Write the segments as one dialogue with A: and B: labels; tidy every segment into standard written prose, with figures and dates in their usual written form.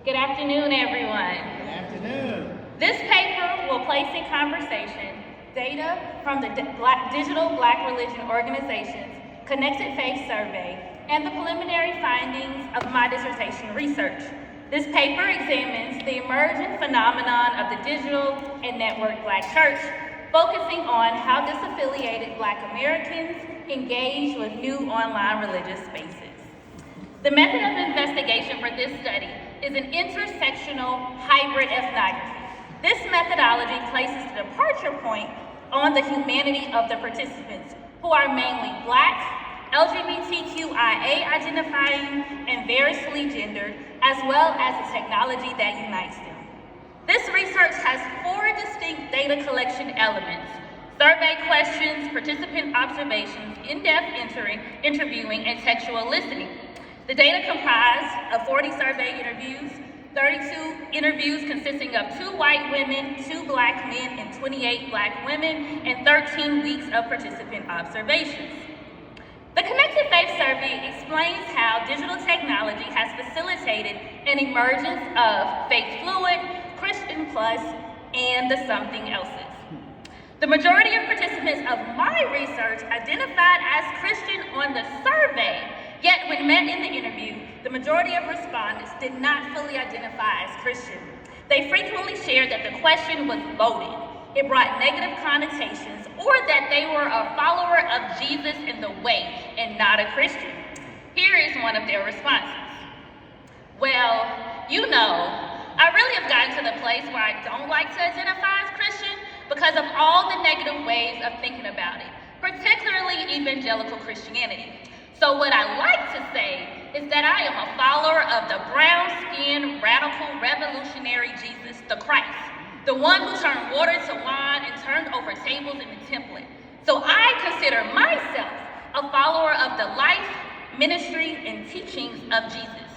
A: Good afternoon, everyone.
B: Good afternoon.
A: This paper will place in conversation data from the Digital Black Religion Organization's Connected Faith Survey and the preliminary findings of my dissertation research. This paper examines the emergent phenomenon of the digital and network Black church, focusing on how disaffiliated Black Americans engage with new online religious spaces. The method of investigation for this study is an intersectional hybrid ethnography. This methodology places the departure point on the humanity of the participants, who are mainly Black, LGBTQIA identifying, and variously gendered, as well as the technology that unites them. This research has 4 distinct data collection elements: survey questions, participant observations, in-depth interviewing, and textual listening. The data comprise of 40 survey interviews, 32 interviews consisting of 2 white women, 2 Black men, and 28 Black women, and 13 weeks of participant observations. The Connected Faith Survey explains how digital technology has facilitated an emergence of faith fluid, Christian plus, and the something elses. The majority of participants of my research identified as Christian on the survey, yet when met in the interview, the majority of respondents did not fully identify as Christian. They frequently shared that the question was loaded. It brought negative connotations, or that they were a follower of Jesus in the way and not a Christian. Here is one of their responses. Well, I really have gotten to the place where I don't like to identify as Christian because of all the negative ways of thinking about it, particularly evangelical Christianity. So what I like to say is that I am a follower of the brown-skinned, radical, revolutionary Jesus, the Christ, the one who turned water to wine and turned over tables in the temple. So I consider myself a follower of the life, ministry, and teachings of Jesus.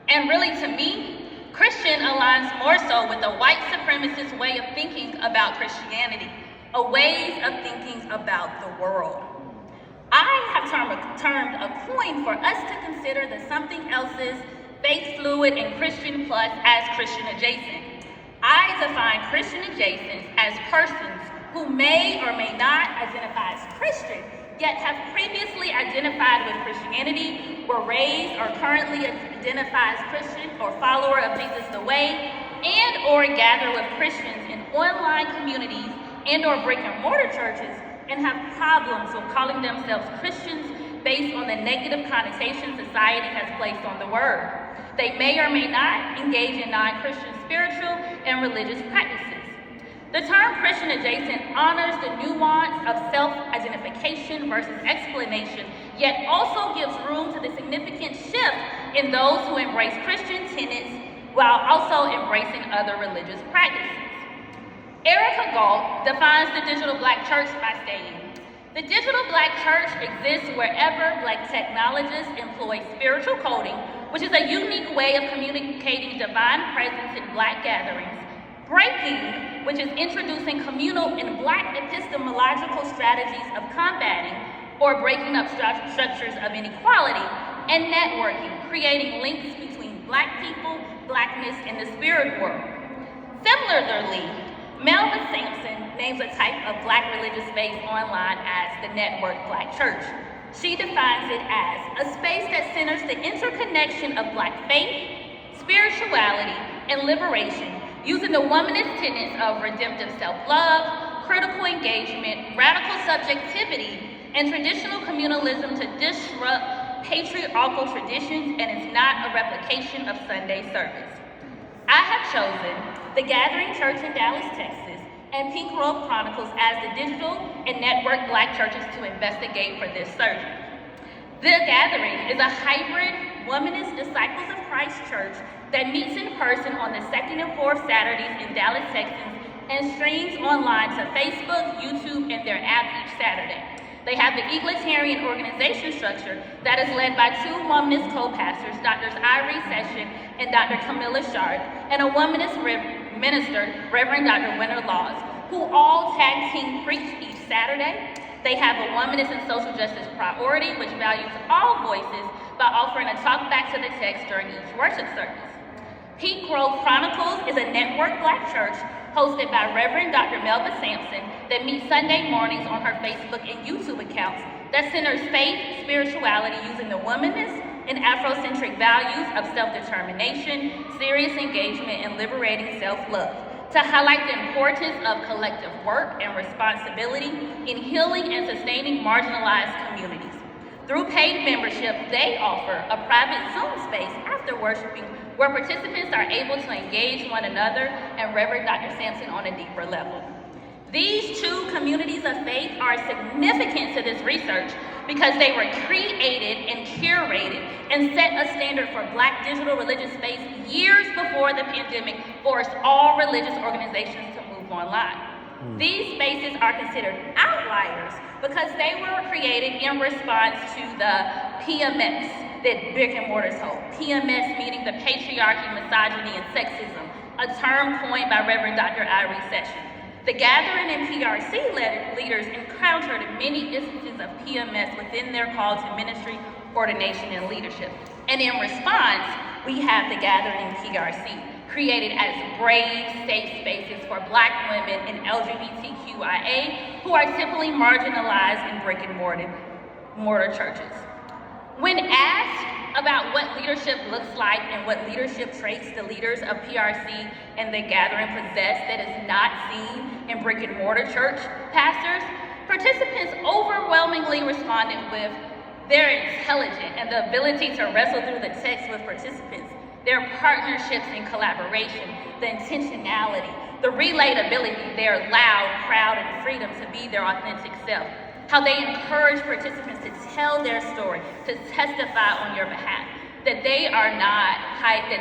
A: And really, to me, Christian aligns more so with the white supremacist way of thinking about Christianity, a way of thinking about the world. I have termed a coin for us to consider the something else's, faith fluid, and Christian plus as Christian adjacent. I define Christian adjacents as persons who may or may not identify as Christian, yet have previously identified with Christianity, were raised or currently identify as Christian or follower of Jesus the Way, and or gather with Christians in online communities and or brick and mortar churches, and have problems with calling themselves Christians based on the negative connotation society has placed on the word. They may or may not engage in non-Christian spiritual and religious practices. The term Christian adjacent honors the nuance of self-identification versus explanation, yet also gives room to the significant shift in those who embrace Christian tenets while also embracing other religious practices. Erica Galt defines the digital Black church by stating, "The digital Black church exists wherever Black technologists employ spiritual coding, which is a unique way of communicating divine presence in Black gatherings, breaking, which is introducing communal and Black epistemological strategies of combating or breaking up structures of inequality, and networking, creating links between Black people, Blackness, and the spirit world." Similarly, Melva Sampson names a type of Black religious space online as the network Black church. She defines it as a space that centers the interconnection of Black faith, spirituality, and liberation, using the womanist tenets of redemptive self-love, critical engagement, radical subjectivity, and traditional communalism to disrupt patriarchal traditions, and is not a replication of Sunday service. I have chosen the Gathering Church in Dallas, Texas, and Pink Robe Chronicles as the digital and network Black churches to investigate for this survey. The Gathering is a hybrid, womanist Disciples of Christ church that meets in person on the 2nd and 4th Saturdays in Dallas, Texas, and streams online to Facebook, YouTube, and their app each Saturday. They have the egalitarian organization structure that is led by 2 womanist co-pastors, Drs. Irie Session and Dr. Camilla Shard, and a womanist minister, Reverend Dr. Winter Laws, who all tag team preach each Saturday. They have a womanist and social justice priority, which values all voices by offering a talk back to the text during each worship service. Peak Grove Chronicles is a network Black church hosted by Reverend Dr. Melva Sampson that meets Sunday mornings on her Facebook and YouTube accounts that centers faith, spirituality using the womanist and Afrocentric values of self-determination, serious engagement, and liberating self-love to highlight the importance of collective work and responsibility in healing and sustaining marginalized communities. Through paid membership, they offer a private Zoom space after worshiping where participants are able to engage one another and Reverend Dr. Sampson on a deeper level. These two communities of faith are significant to this research because they were created and curated and set a standard for Black digital religious space years before the pandemic forced all religious organizations to move online. These spaces are considered outliers because they were created in response to the PMS that brick and mortars hold. PMS meaning the patriarchy, misogyny, and sexism, a term coined by Reverend Dr. Irie Sessions. The gathering and PRC leaders encountered many instances of PMS within their call to ministry, ordination, and leadership. And in response, we have the gathering and PRC, created as brave, safe spaces for Black women and LGBTQIA who are typically marginalized in brick and mortar churches. When asked about what leadership looks like and what leadership traits the leaders of PRC and the gathering possess that is not seen in brick and mortar church pastors, participants overwhelmingly responded with their intelligence and the ability to wrestle through the text with participants, their partnerships and collaboration, the intentionality, the relatability, their loud, proud, and freedom to be their authentic self, how they encourage participants to tell their story, to testify on your behalf, that they are not,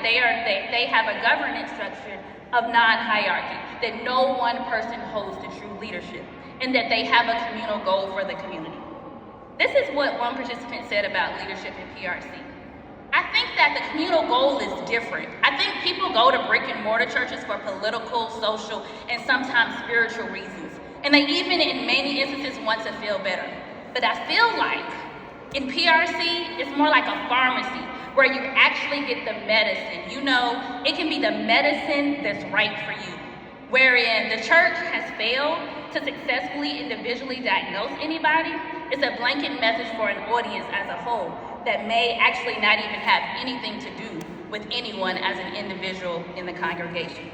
A: they have a governance structure of non-hierarchy, that no one person holds the true leadership, and that they have a communal goal for the community. This is what one participant said about leadership in PRC. I think that the communal goal is different. I think people go to brick and mortar churches for political, social, and sometimes spiritual reasons. And they even in many instances want to feel better. But I feel like in PRC, it's more like a pharmacy where you actually get the medicine. You know, it can be the medicine that's right for you. Wherein the church has failed to successfully individually diagnose anybody, it's a blanket message for an audience as a whole that may actually not even have anything to do with anyone as an individual in the congregation.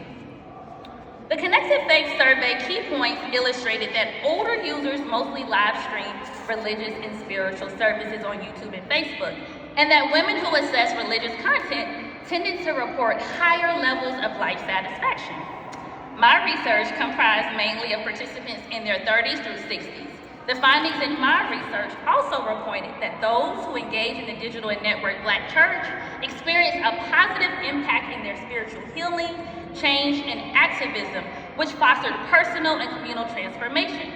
A: The Connected Faith Survey key points illustrated that older users mostly live stream religious and spiritual services on YouTube and Facebook, and that women who assess religious content tended to report higher levels of life satisfaction. My research comprised mainly of participants in their 30s through 60s. The findings in my research also reported that those who engage in the digital and network Black church experience a positive impact in their spiritual healing, change, and activism, which fostered personal and communal transformation.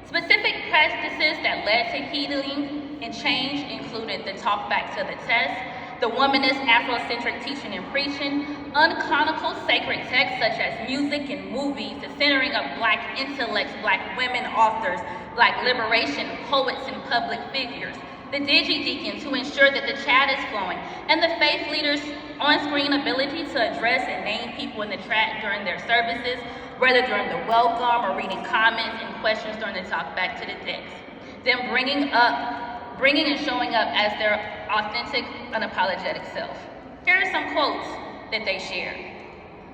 A: Specific practices that led to healing and change included the talk back to the test, the womanist Afrocentric teaching and preaching, uncanonical sacred texts such as music and movies, the centering of Black intellects, Black women authors, Black liberation poets and public figures, the digi-deacon to ensure that the chat is flowing, and the faith leaders' on-screen ability to address and name people in the chat during their services, whether during the welcome or reading comments and questions during the talk back to the text. Then bringing and showing up as their authentic, unapologetic self. Here are some quotes that they shared.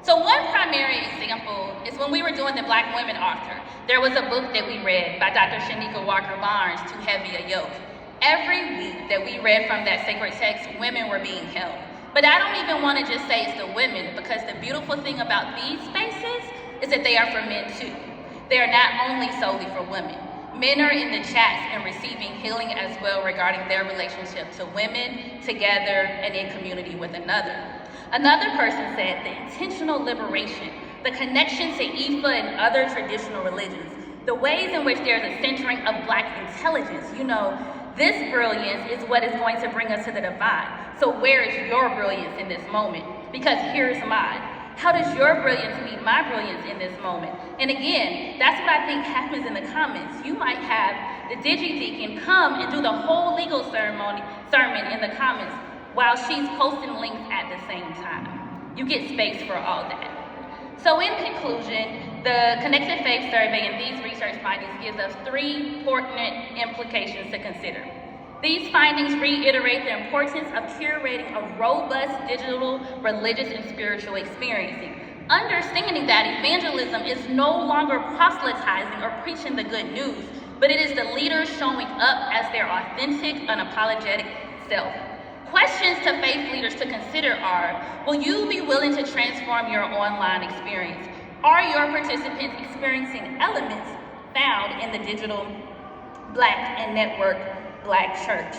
A: So one primary example is when we were doing the Black Women Author. There was a book that we read by Dr. Shanika Walker Barnes, Too Heavy a Yoke. Every week that we read from that sacred text, women were being held. But I don't even want to just say it's the women, because the beautiful thing about these spaces is that they are for men too. They are not only solely for women. Men are in the chats and receiving healing as well regarding their relationship to women, together, and in community with another. Another person said the intentional liberation, the connection to Ifa and other traditional religions, the ways in which there's a centering of Black intelligence. You know, this brilliance is what is going to bring us to the divine. So where is your brilliance in this moment? Because here's mine. How does your brilliance meet my brilliance in this moment? And again, that's what I think happens in the comments. You might have the digi-deacon come and do the whole legal sermon in the comments while she's posting links at the same time. You get space for all that. So in conclusion, the Connected Faith Survey and these research findings gives us 3 important implications to consider. These findings reiterate the importance of curating a robust digital, religious, and spiritual experiencing. Understanding that evangelism is no longer proselytizing or preaching the good news, but it is the leaders showing up as their authentic, unapologetic self. Questions to faith leaders to consider are, will you be willing to transform your online experience? Are your participants experiencing elements found in the digital Black and network Black church?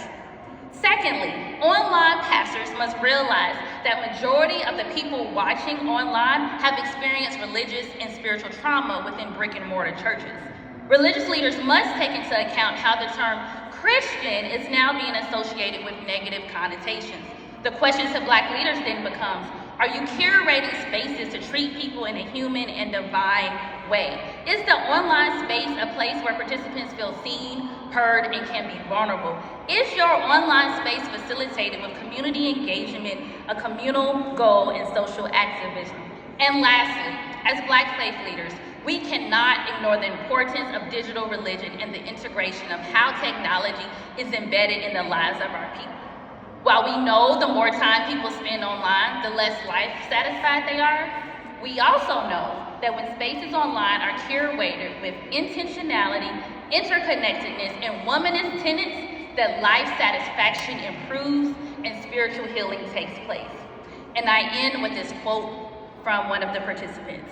A: Secondly, online pastors must realize that majority of the people watching online have experienced religious and spiritual trauma within brick and mortar churches. Religious leaders must take into account how the term Christian is now being associated with negative connotations. The question to Black leaders then becomes, are you curating spaces to treat people in a human and divine way? Is the online space a place where participants feel seen, heard, and can be vulnerable? Is your online space facilitated with community engagement, a communal goal, and social activism? And lastly, as Black faith leaders, we cannot ignore the importance of digital religion and the integration of how technology is embedded in the lives of our people. While we know the more time people spend online, the less life satisfied they are, we also know that when spaces online are curated with intentionality, interconnectedness, and womanist tenets, that life satisfaction improves and spiritual healing takes place. And I end with this quote from one of the participants.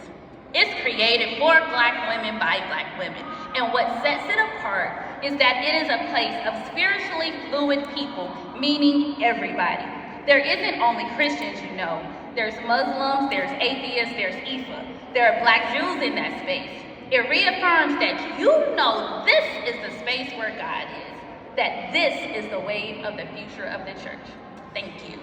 A: It's created for Black women by Black women. And what sets it apart is that it is a place of spiritually fluid people, meaning everybody. There isn't only Christians, you know. There's Muslims, there's atheists, there's Ifa. There are Black Jews in that space. It reaffirms that you know this is the space where God is, that this is the wave of the future of the church. Thank you.